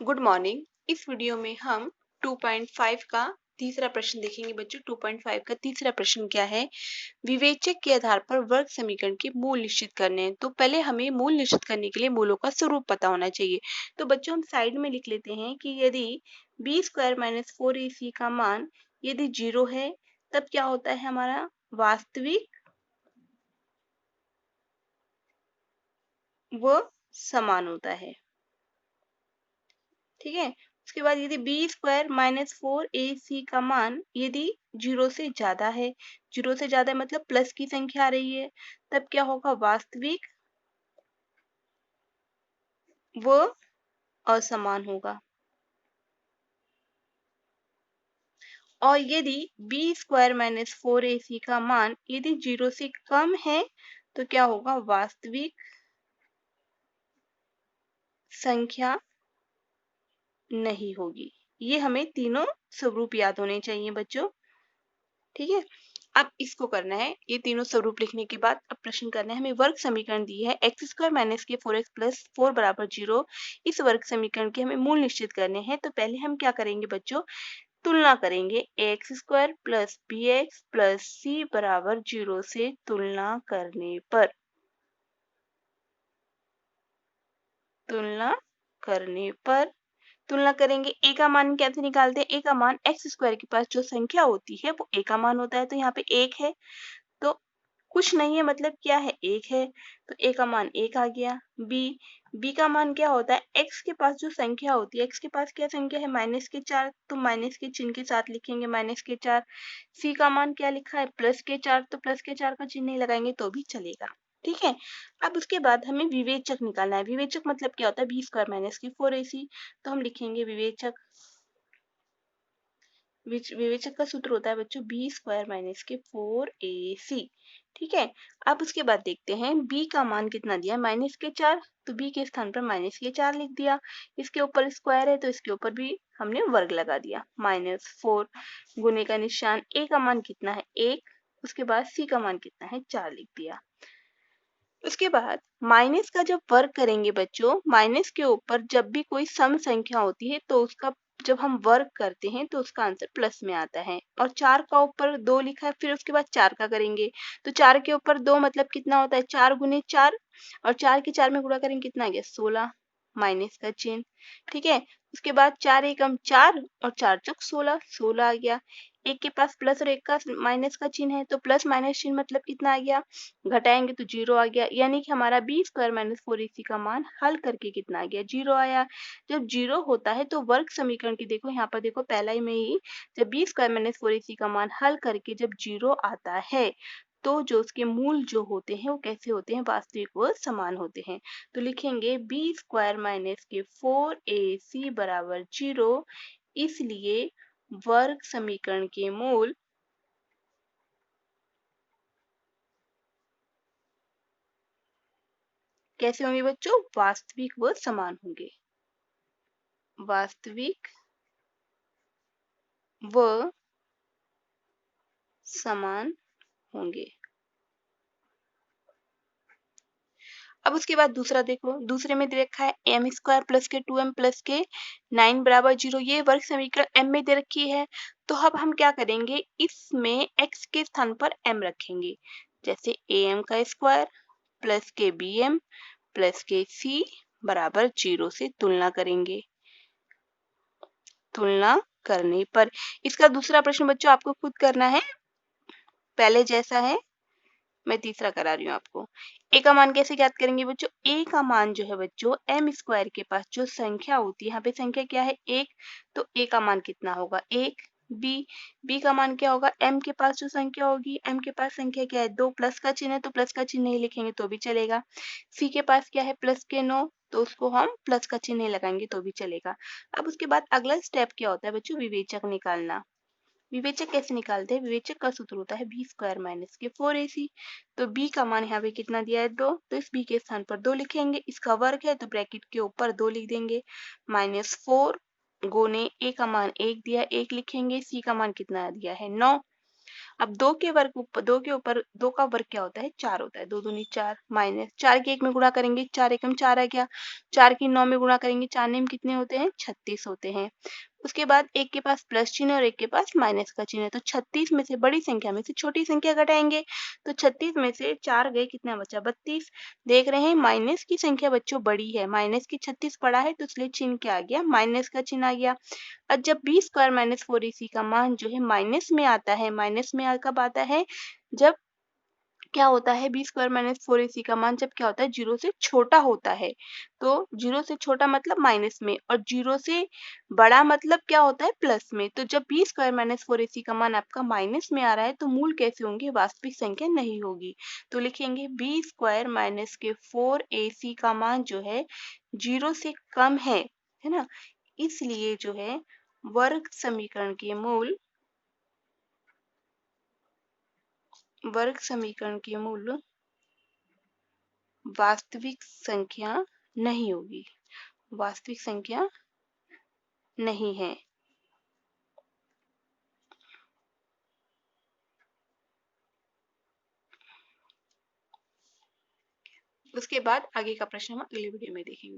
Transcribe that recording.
Good morning. इस video में हम 2.5 का तीसरा प्रश्न देखेंगे। बच्चों 2.5 का तीसरा प्रश्न क्या है? विवेचक के आधार पर वर्ग समीकरण के मूल निश्चित करने हैं। तो पहले हमें मूल निश्चित करने के लिए मूलों का स्वरूप पता होना चाहिए। तो बच्चों हम साइड में लिख लेते हैं कि यदि बी स्क्वायर माइनस 4ac का मान यदि 0 है तब क्या होता है? हमारा वास्तविक व समान होता है। ठीक है। उसके बाद यदि बी स्क्वायर माइनस 4ac का मान यदि 0 से ज्यादा है, 0 से ज्यादा मतलब प्लस की संख्या आ रही है, तब क्या होगा? वास्तविक व असमान होगा। और यदि बी स्क्वायर माइनस 4ac का मान यदि 0 से कम है तो क्या होगा? वास्तविक संख्या नहीं होगी। ये हमें तीनों स्वरूप याद होने चाहिए बच्चों। ठीक है। अब इसको करना है, ये तीनों स्वरूप लिखने के बाद अब प्रश्न करना है। हमें वर्ग समीकरण दी है एक्स स्क्वायर माइनस के 4x प्लस 4 बराबर 0। इस वर्ग समीकरण के हमें मूल निश्चित करने हैं। तो पहले हम क्या करेंगे बच्चों? तुलना करेंगे। X square plus B X plus C बराबर 0 से तुलना करने पर तुलना करेंगे। ए का मान कैसे निकालते हैं? ए का मान एक्स स्क्वायर के पास जो संख्या होती है वो ए का मान होता है। तो यहाँ पे 1 है तो कुछ नहीं है, मतलब क्या है? 1 है तो ए का मान 1 आ गया। बी का मान क्या होता है? एक्स के पास जो संख्या होती है, एक्स के पास क्या संख्या है? माइनस के 4, तो माइनस के चिन्ह के साथ लिखेंगे माइनस के 4। सी का मान क्या लिखा है? प्लस के 4, तो प्लस के 4 का चिन्ह नहीं लगाएंगे तो भी चलेगा। ठीक है। अब उसके बाद हमें विवेचक निकालना है। विवेचक मतलब क्या होता है? बी स्क्वायर माइनस की 4ac। तो हम लिखेंगे विवेचक का सूत्र होता है बच्चों बी स्क्वायर माइनस के 4ac। ठीक है। अब उसके बाद देखते हैं b का मान कितना दिया है? माइनस के 4, तो b के स्थान पर माइनस के 4 लिख दिया। इसके ऊपर स्क्वायर है तो इसके ऊपर भी हमने वर्ग लगा दिया। -4 गुने का निशान। a का मान कितना है? 1। उसके बाद c का मान कितना है? 4 लिख दिया। उसके बाद माइनस का जब वर्ग करेंगे बच्चों, माइनस के ऊपर जब भी कोई सम संख्या होती है तो उसका जब हम वर्ग करते हैं तो उसका आंसर प्लस में आता है। और 4 का ऊपर 2 लिखा है, फिर उसके बाद 4 का करेंगे तो 4 के ऊपर 2 मतलब कितना होता है? 4 गुने 4, और 4 के 4 में गुणा करेंगे कितना आ गया? 16, माइनस का चिन्ह। ठीक है। उसके बाद 4 एकम 4 और 4 चौक 16, 16 आ गया। एक के पास प्लस और एक का माइनस का चिन्ह है तो प्लस माइनस चिन्ह मतलब कितना आ गया? घटाएंगे तो 0 आ गया। यानी कि हमारा बी स्क्वायर माइनस 4ac का मान हल करके कितना आ गया? 0 आया। जब 0 होता है तो वर्ग समीकरण की देखो, यहाँ पर देखो पहला ही में ही, जब बी स्क्वायर माइनस 4ac का मान हल करके जब 0 आता है तो जो उसके मूल जो होते हैं वो कैसे होते हैं? वास्तविक व समान होते हैं। तो लिखेंगे बी स्क्वायर माइनस के 4ac बराबर 0। इसलिए वर्ग समीकरण के मूल कैसे होंगे बच्चों? वास्तविक व समान होंगे। वास्तविक व समान होंगे। अब उसके बाद दूसरा देखो, दूसरे में दे रखा है एम स्क्वायर प्लस के 2m प्लस के 9 बराबर 0। ये वर्ग समीकरण m में दे रखी है। तो अब हम क्या करेंगे? इसमें x के स्थान पर m रखेंगे। जैसे am का स्क्वायर प्लस के bm प्लस के c बराबर 0 से तुलना करेंगे। तुलना करने पर इसका दूसरा प्रश्न बच्चों आपको खुद करना है, पहले जैसा है। मैं तीसरा करा रही हूँ आपको। ए का मान कैसे ज्ञात करेंगे बच्चों? ए का मान जो है बच्चों एम स्क्वायर के पास जो संख्या होती है, यहाँ पे संख्या क्या है? 1। तो ए का मान कितना होगा? 1। बी का मान क्या होगा? एम के पास जो संख्या होगी, एम के पास संख्या क्या है? 2, प्लस का चिन्ह है तो प्लस का चिन्ह नहीं लिखेंगे तो भी चलेगा। सी के पास क्या है? प्लस के 9, तो उसको हम प्लस का चिन्ह नहीं लगाएंगे तो भी चलेगा। अब उसके बाद अगला स्टेप क्या होता है बच्चों? विवेचक निकालना। विवेचक कैसे निकालते हैं? विवेचक का सूत्र होता है बी स्क्वायर माइनस के 4ac। तो b का मान यहाँ पे कितना दिया है? 2, तो इस b के स्थान पर 2 लिखेंगे। इसका वर्ग है तो ब्रैकेट के ऊपर 2 लिख देंगे। -4 गुने a का मान 1 दिया, 1 लिखेंगे। c का मान कितना दिया है? 9। अब 2 के ऊपर 2 का वर्ग क्या होता है? 4 होता है। 2 दूनी 4 माइनस 4 के 1 में गुणा करेंगे, 4 एकम 4 आ गया। 4 की 9 में गुणा करेंगे, 4 नेम कितने होते हैं? 36 होते हैं। उसके बाद एक के पास प्लस चिन्ह और एक के पास माइनस का चिन्ह है, तो 36 में से बड़ी संख्या में से छोटी संख्या घटाएंगे, तो 36 में से 4 गए, कितना बचा? 32। देख रहे हैं माइनस की संख्या बच्चों बड़ी है, माइनस की 36 बड़ा है, तो इसलिए चिन्ह क्या आ गया? माइनस का चिन्ह आ गया। अब जब बी स्क्वायर माइनस 4ac का मान जो है माइनस में आता है, माइनस में कब आता है? जब क्या होता है, बी स्क्वायर माइनस 4ac का मान जब क्या होता है? 0 से छोटा होता है। तो 0 से छोटा मतलब माइनस में, और 0 से बड़ा मतलब क्या होता है? प्लस में। तो जब बी स्क्वायर माइनस 4ac का मान आपका माइनस में आ रहा है, तो मूल कैसे होंगे? वास्तविक संख्या नहीं होगी। तो लिखेंगे बी स्क्वायर माइनस के 4ac का मान जो है 0 से कम है ना? इसलिए जो है वर्ग समीकरण के मूल वास्तविक संख्या नहीं होगी, वास्तविक संख्या नहीं है। उसके बाद आगे का प्रश्न हम अगले वीडियो में देखेंगे।